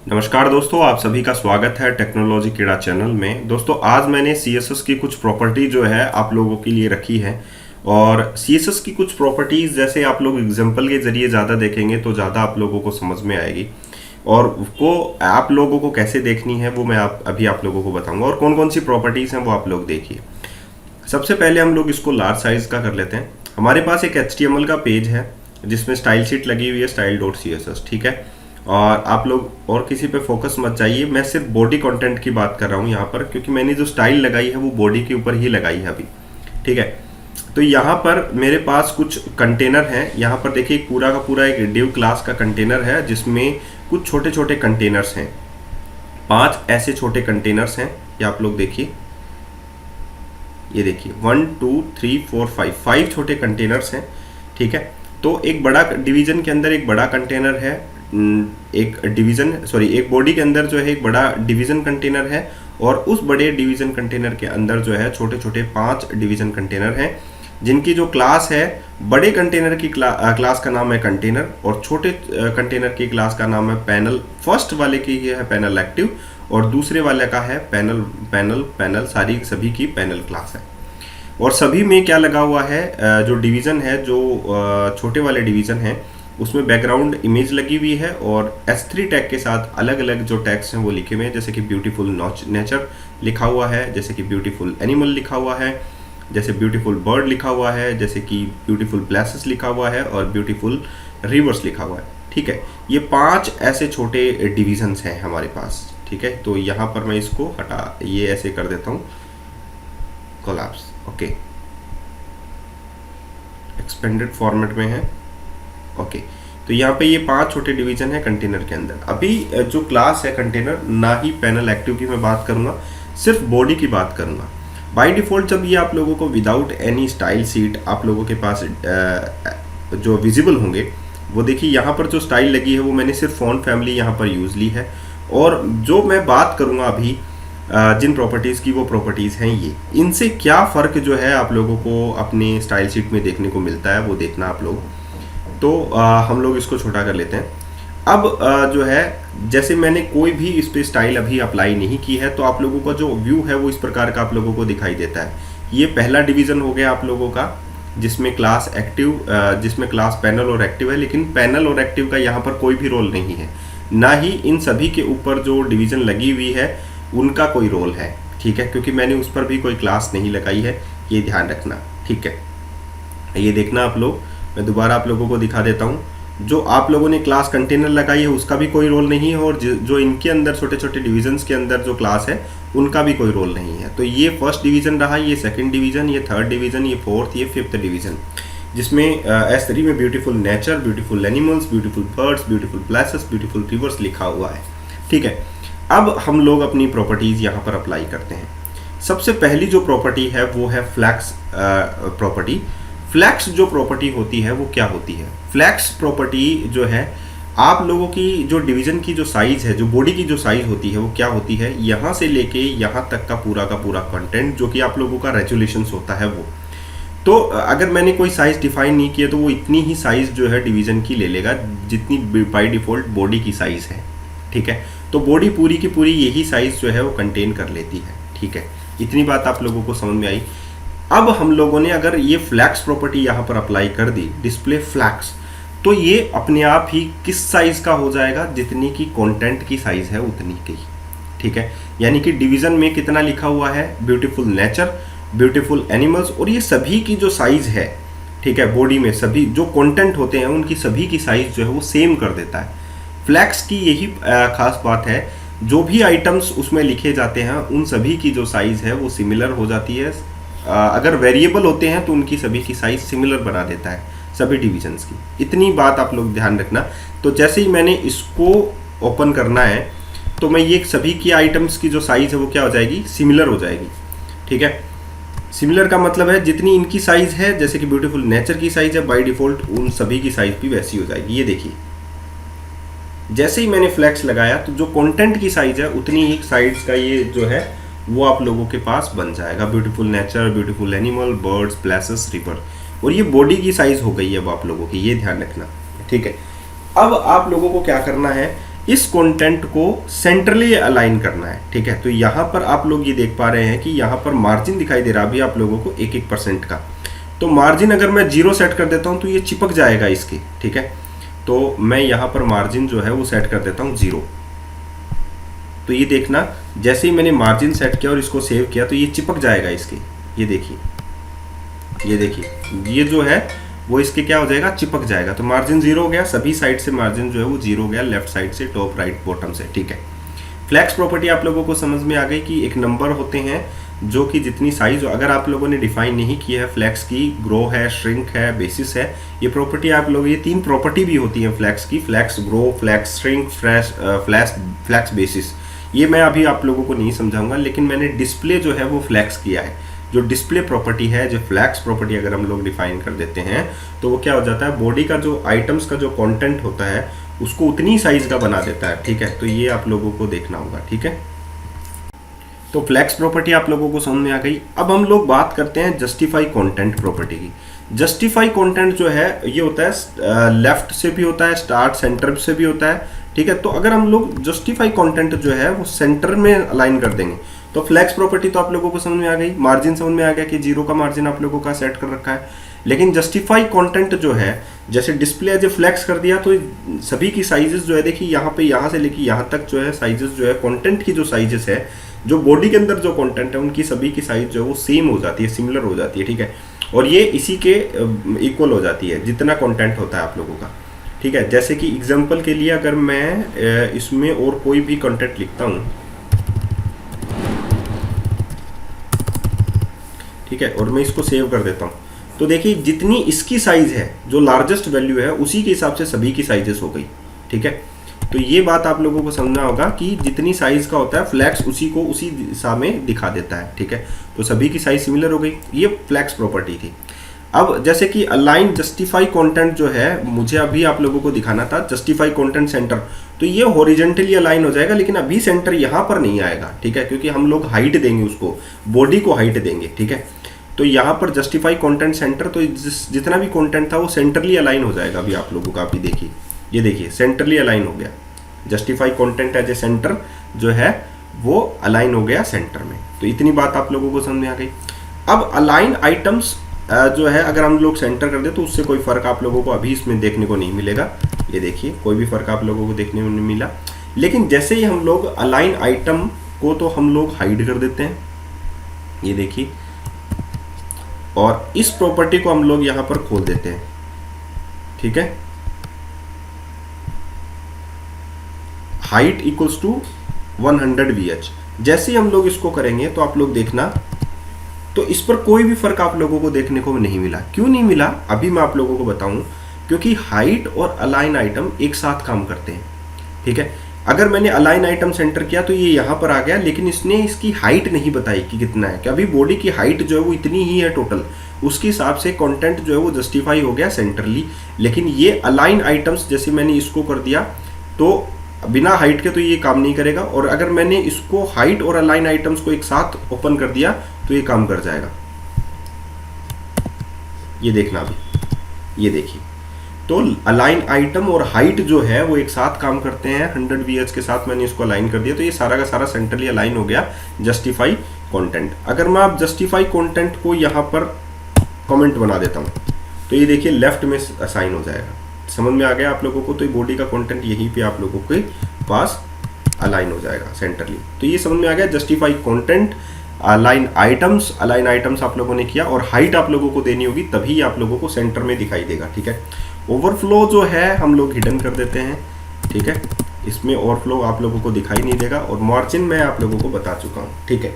नमस्कार दोस्तों, आप सभी का स्वागत है टेक्नोलॉजी कीड़ा चैनल में। दोस्तों आज मैंने CSS की कुछ प्रॉपर्टी जो है आप लोगों के लिए रखी है। और CSS की कुछ प्रॉपर्टीज जैसे आप लोग एग्जांपल के जरिए ज़्यादा देखेंगे तो ज़्यादा आप लोगों को समझ में आएगी। और वो आप लोगों को कैसे देखनी है वो मैं अभी आप लोगों को बताऊंगा। और कौन कौन सी प्रॉपर्टीज़ हैं वो आप लोग देखिए। सबसे पहले हम लोग इसको लार्ज साइज का कर लेते हैं। हमारे पास एक HTML का पेज है जिसमें स्टाइल शीट लगी हुई है, style.css, ठीक है। और आप लोग और किसी पे फोकस मत जाइए, मैं सिर्फ बॉडी कंटेंट की बात कर रहा हूँ यहाँ पर, क्योंकि मैंने जो स्टाइल लगाई है वो बॉडी के ऊपर ही लगाई है अभी, ठीक है। तो यहाँ पर मेरे पास कुछ कंटेनर हैं। यहाँ पर देखिए पूरा का पूरा एक डिव क्लास का कंटेनर है जिसमें कुछ छोटे छोटे कंटेनर्स हैं। 5 ऐसे छोटे कंटेनर्स हैं, ये आप लोग देखिए। ये देखिए 1 2 3 4 5 छोटे कंटेनर्स हैं, ठीक है। तो एक बड़ा डिवीजन के अंदर एक बड़ा कंटेनर है, एक बॉडी के अंदर जो है एक बड़ा डिवीजन कंटेनर है। और उस बड़े डिवीजन कंटेनर के अंदर जो है छोटे छोटे 5 डिवीजन कंटेनर हैं जिनकी जो क्लास है, बड़े कंटेनर की क्लास का नाम है कंटेनर और छोटे कंटेनर की क्लास का नाम है पैनल। फर्स्ट वाले की ये है पैनल एक्टिव और दूसरे वाले का है पैनल सारी सभी की पैनल क्लास है। और सभी में क्या लगा हुआ है, जो डिवीज़न है, जो छोटे वाले डिवीज़न है उसमें बैकग्राउंड इमेज लगी हुई है और S3 टैग के साथ अलग अलग जो टैग्स हैं वो लिखे हुए हैं। जैसे कि ब्यूटीफुल नेचर लिखा हुआ है, जैसे कि ब्यूटीफुल एनिमल लिखा हुआ है, जैसे ब्यूटीफुल बर्ड लिखा हुआ है, जैसे कि ब्यूटीफुल प्लेसेस लिखा हुआ है और ब्यूटीफुल रिवर्स लिखा हुआ है, ठीक है। ये 5 ऐसे छोटे डिविजन्स हैं हमारे पास, ठीक है। तो यहाँ पर मैं इसको ये ऐसे कर देता हूँ, कोलैप्स, ओके, एक्सपेंडेड फॉर्मेट में है, ओके। तो यहाँ पे ये 5 छोटे डिवीजन है कंटेनर के अंदर। अभी जो क्लास है कंटेनर, ना ही पैनल एक्टिव की मैं बात करूँगा, सिर्फ बॉडी की बात करूँगा। बाय डिफ़ॉल्ट जब ये आप लोगों को विदाउट एनी स्टाइल सीट आप लोगों के पास जो विजिबल होंगे, वो देखिए यहाँ पर जो स्टाइल लगी है वो मैंने सिर्फ फॉन्ट फैमिली यहाँ पर यूज़ ली है। और जो मैं बात करूँगा अभी जिन प्रॉपर्टीज़ की, वो प्रॉपर्टीज़ हैं ये। इनसे क्या फ़र्क जो है आप लोगों को अपने स्टाइल शीट में देखने को मिलता है वो देखना आप लोग। तो हम लोग इसको छोटा कर लेते हैं। अब जो है, जैसे मैंने कोई भी इस पर स्टाइल अभी अप्लाई नहीं की है तो आप लोगों का जो व्यू है वो इस प्रकार का आप लोगों को दिखाई देता है। ये पहला डिवीज़न हो गया आप लोगों का जिसमें क्लास एक्टिव, जिसमें क्लास पैनल और एक्टिव है, लेकिन पैनल और एक्टिव का यहाँ पर कोई भी रोल नहीं है, ना ही इन सभी के ऊपर जो डिवीज़न लगी हुई है उनका कोई रोल है, ठीक है, क्योंकि मैंने उस पर भी कोई क्लास नहीं लगाई है, ये ध्यान रखना, ठीक है। ये देखना आप लोग, मैं दोबारा आप लोगों को दिखा देता हूँ। जो आप लोगों ने क्लास कंटेनर लगाई है उसका भी कोई रोल नहीं है और जो इनके अंदर छोटे छोटे डिवीजन्स के अंदर जो क्लास है उनका भी कोई रोल नहीं है। तो ये फर्स्ट डिवीज़न रहा, ये सेकंड डिवीज़न, ये थर्ड डिवीज़न, ये फोर्थ, ये फिफ्थ डिवीज़न, जिसमें S3 में beautiful nature, beautiful animals, beautiful birds, beautiful places, beautiful reverse लिखा हुआ है, ठीक है। अब हम लोग अपनी प्रॉपर्टीज़ यहाँ पर अप्लाई करते हैं। सबसे पहली जो प्रॉपर्टी है वो है फ्लैक्स प्रॉपर्टी। फ्लैक्स जो प्रॉपर्टी होती है वो क्या होती है? फ्लैक्स प्रॉपर्टी जो है, आप लोगों की जो डिवीज़न की जो साइज़ है, जो बॉडी की जो साइज़ होती है वो क्या होती है, यहाँ से लेके यहाँ तक का पूरा कंटेंट जो कि आप लोगों का रेजुलेशंस होता है वो। तो अगर मैंने कोई साइज़ डिफाइन नहीं किया तो वो इतनी ही साइज़ जो है डिवीज़न की ले लेगा जितनी बाय डिफ़ॉल्ट बॉडी की साइज़ है, ठीक है। तो बॉडी पूरी की पूरी यही साइज़ जो है वो कंटेन कर लेती है, ठीक है। इतनी बात आप लोगों को समझ में आई। अब हम लोगों ने अगर ये फ्लैक्स प्रॉपर्टी यहाँ पर अप्लाई कर दी, डिस्प्ले फ्लैक्स, तो ये अपने आप ही किस साइज़ का हो जाएगा, जितनी की कंटेंट की साइज़ है उतनी की, ठीक है। यानी कि डिवीज़न में कितना लिखा हुआ है, ब्यूटीफुल नेचर, ब्यूटीफुल एनिमल्स, और ये सभी की जो साइज़ है, ठीक है, बॉडी में सभी जो कंटेंट होते हैं उनकी सभी की साइज़ जो है वो सेम कर देता है। फ्लैक्स की यही खास बात है, जो भी आइटम्स उसमें लिखे जाते हैं उन सभी की जो साइज़ है वो सिमिलर हो जाती है। अगर वेरिएबल होते हैं तो उनकी सभी की साइज़ सिमिलर बना देता है सभी डिवीजन्स की। इतनी बात आप लोग ध्यान रखना। तो जैसे ही मैंने इसको ओपन करना है तो मैं ये सभी की आइटम्स की जो साइज़ है वो क्या हो जाएगी, सिमिलर हो जाएगी, ठीक है। सिमिलर का मतलब है जितनी इनकी साइज़ है, जैसे कि ब्यूटीफुल नेचर की साइज़ है, बाय डिफ़ॉल्ट उन सभी की साइज़ भी वैसी हो जाएगी। ये देखिए, जैसे ही मैंने फ्लैक्स लगाया तो जो कंटेंट की साइज़ है उतनी ही साइज़ का ये जो है वो आप लोगों के पास बन जाएगा। Beautiful nature, beautiful animal, birds, places, river, और ये बॉडी की साइज़ हो गई है अब आप लोगों की, ये ध्यान रखना, ठीक है। अब आप लोगों को क्या करना है, इस कंटेंट को सेंट्रली अलाइन करना है, ठीक है। तो यहाँ पर आप लोग ये देख पा रहे हैं कि यहाँ पर मार्जिन दिखाई दे रहा अभी आप लोगों को 1-1% का। तो मार्जिन अगर मैं 0 सेट कर देता हूँ तो ये चिपक जाएगा इसके, ठीक है। तो मैं यहाँ पर मार्जिन जो है वो सेट कर देता हूँ 0। तो ये देखना, जैसे ही मैंने मार्जिन सेट किया और इसको सेव किया तो ये चिपक जाएगा इसके। ये देखिए, ये देखिए, ये जो है वो इसके क्या हो जाएगा, चिपक जाएगा। तो मार्जिन 0 हो गया, सभी साइड से मार्जिन जो है वो 0 हो गया, लेफ्ट साइड से, टॉप, राइट, बॉटम से, ठीक है। फ्लैक्स प्रॉपर्टी आप लोगों को समझ में आ गई कि एक नंबर होते हैं जो कि जितनी साइज, अगर आप लोगों ने डिफाइन नहीं की है फ्लैक्स की, ग्रो है, श्रिंक है, बेसिस है, ये प्रॉपर्टी आप लोग, ये 3 प्रॉपर्टी भी होती है फ्लैक्स की, flex grow, flex shrink, flex basis. ये मैं अभी आप लोगों को नहीं समझाऊंगा, लेकिन मैंने डिस्प्ले जो है वो फ्लैक्स किया है। जो डिस्प्ले प्रॉपर्टी है, जो फ्लैक्स प्रॉपर्टी अगर हम लोग डिफाइन कर देते हैं तो वो क्या हो जाता है, बॉडी का जो आइटम्स का जो कंटेंट होता है उसको उतनी साइज का बना देता है, ठीक है। तो ये आप लोगों को देखना होगा, ठीक है। तो फ्लैक्स प्रॉपर्टी आप लोगों को समझ में आ गई। अब हम लोग बात करते हैं जस्टिफाई कंटेंट प्रॉपर्टी की। जस्टिफाई कंटेंट जो है ये होता है लेफ्ट से भी होता है, स्टार्ट सेंटर से भी होता है, ठीक है। तो अगर हम लोग जस्टिफाई कंटेंट जो है वो सेंटर में अलाइन कर देंगे तो फ्लैक्स प्रॉपर्टी तो आप लोगों को समझ में आ गई, मार्जिन समझ में आ गया कि 0 का मार्जिन आप लोगों का सेट कर रखा है। लेकिन जस्टिफाई कंटेंट जो है, जैसे डिस्प्ले एज ए फ्लैक्स कर दिया तो सभी की साइजेस जो है, देखिए यहाँ पे, यहाँ से लेके यहाँ तक जो है साइजेस जो है, कंटेंट की जो साइजेस है, जो बॉडी के अंदर जो कंटेंट है उनकी सभी की साइज जो है वो सेम हो जाती है, सिमिलर हो जाती है, ठीक है। और ये इसी के इक्वल हो जाती है जितना कंटेंट होता है आप लोगों का, ठीक है। जैसे कि एग्जांपल के लिए अगर मैं इसमें और कोई भी कंटेंट लिखता हूँ, ठीक है, और मैं इसको सेव कर देता हूँ, तो देखिए जितनी इसकी साइज है, जो लार्जेस्ट वैल्यू है, उसी के हिसाब से सभी की साइजेस हो गई, ठीक है। तो ये बात आप लोगों को समझना होगा कि जितनी साइज का होता है फ्लैक्स उसी को उसी दिशा में दिखा देता है, ठीक है। तो सभी की साइज सिमिलर हो गई, ये फ्लैक्स प्रॉपर्टी थी। अब जैसे कि अलाइन जस्टिफाई कंटेंट जो है, मुझे अभी आप लोगों को दिखाना था जस्टिफाई कंटेंट सेंटर, तो ये हॉरिजॉन्टली अलाइन हो जाएगा, लेकिन अभी सेंटर यहाँ पर नहीं आएगा, ठीक है, क्योंकि हम लोग हाइट देंगे उसको, बॉडी को हाइट देंगे, ठीक है। तो यहाँ पर जस्टिफाई कंटेंट सेंटर, तो जितना भी कंटेंट था वो सेंटरली अलाइन हो जाएगा। अभी आप लोगों का अभी देखिए, ये देखिए सेंटरली अलाइन हो गया, justify content as a centre जो है वो अलाइन हो गया सेंटर में। तो इतनी बात आप लोगों को समझ में आ गई। अब अलाइन आइटम्स जो है अगर हम लोग सेंटर कर दे तो उससे कोई फर्क आप लोगों को अभी इसमें देखने को नहीं मिलेगा, ये देखिए कोई भी फर्क आप लोगों को देखने में नहीं मिला। लेकिन जैसे ही हम लोग अलाइन आइटम को तो हम लोग हाइड कर देते हैं, ये देखिए, और इस प्रॉपर्टी को हम लोग यहां पर खोल देते हैं, ठीक है। Height equals to 100 VH। जैसे ही हम लोग इसको करेंगे तो आप लोग देखना, तो इस पर कोई भी फर्क आप लोगों को देखने को नहीं मिला। क्यों नहीं मिला अभी मैं आप लोगों को बताऊं, क्योंकि हाइट और अलाइन आइटम एक साथ काम करते हैं, ठीक है। अगर मैंने अलाइन आइटम सेंटर किया तो ये यहाँ पर आ गया, लेकिन इसने इसकी हाइट नहीं बताई कि कितना है, कि अभी बॉडी की हाइट जो है वो इतनी ही है टोटल, उसके हिसाब से कंटेंट जो है वो जस्टिफाई हो गया सेंटरली। लेकिन ये अलाइन आइटम्स जैसे मैंने इसको कर दिया तो बिना हाइट के तो ये काम नहीं करेगा, और अगर मैंने इसको हाइट और अलाइन आइटम्स को एक साथ ओपन कर दिया तो ये काम कर जाएगा। ये देखना अभी, ये देखिए, तो अलाइन आइटम और हाइट जो है वो एक साथ काम करते हैं। 100 VH के साथ मैंने इसको अलाइन कर दिया तो ये सारा का सारा सेंट्रली अलाइन हो गया जस्टिफाई कंटेंट। अगर मैं आप जस्टिफाई कंटेंट को यहाँ पर कमेंट बना देता हूँ तो ये देखिए लेफ्ट में असाइन हो जाएगा। समझ में आ गया आप लोगों को? तो ये बॉडी का कंटेंट यहीं पे आप लोगों के पास अलाइन हो जाएगा सेंट्रली। तो ये समझ में आ गया जस्टिफाई कंटेंट, अलाइन आइटम्स आप लोगों ने किया, और हाइट आप लोगों को देनी होगी तभी आप लोगों को सेंटर में दिखाई देगा, ठीक है। ओवरफ्लो जो है हम लोग हिडन कर देते हैं, ठीक है, इसमें ओवरफ्लो आप लोगों को दिखाई नहीं देगा, और मार्जिन मैं आप लोगों को बता चुका हूँ, ठीक है।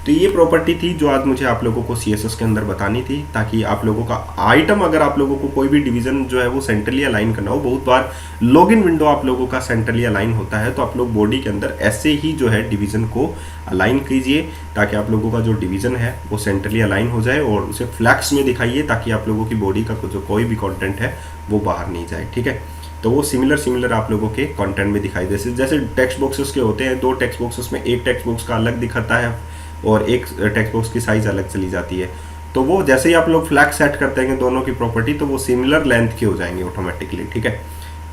तो ये प्रॉपर्टी थी जो आज मुझे आप लोगों को CSS के अंदर बतानी थी, ताकि आप लोगों का आइटम, अगर आप लोगों को कोई भी डिवीजन जो है वो सेंट्रली अलाइन करना हो, बहुत बार लॉगिन विंडो आप लोगों का सेंट्रली अलाइन होता है, तो आप लोग बॉडी के अंदर ऐसे ही जो है डिवीजन को अलाइन कीजिए ताकि आप लोगों का जो डिवीजन है वो सेंट्रली अलाइन हो जाए, और उसे फ्लैक्स में दिखाइए ताकि आप लोगों की बॉडी का जो कोई भी कंटेंट है वो बाहर नहीं जाए, ठीक है। तो वो सिमिलर आप लोगों के कंटेंट में दिखाई दे, जैसे टेक्स्ट बॉक्सेस के होते हैं, 2 टेक्स्ट बॉक्सेस में एक टेक्स्ट बॉक्स का अलग दिखाता है और एक टेक्स्ट बॉक्स की साइज अलग चली जाती है। तो वो जैसे ही आप लोग फ्लैग सेट करते हैं दोनों की प्रॉपर्टी, तो वो सिमिलर लेंथ के हो जाएंगे ऑटोमेटिकली, ठीक है।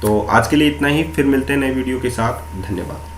तो आज के लिए इतना ही, फिर मिलते हैं नए वीडियो के साथ। धन्यवाद।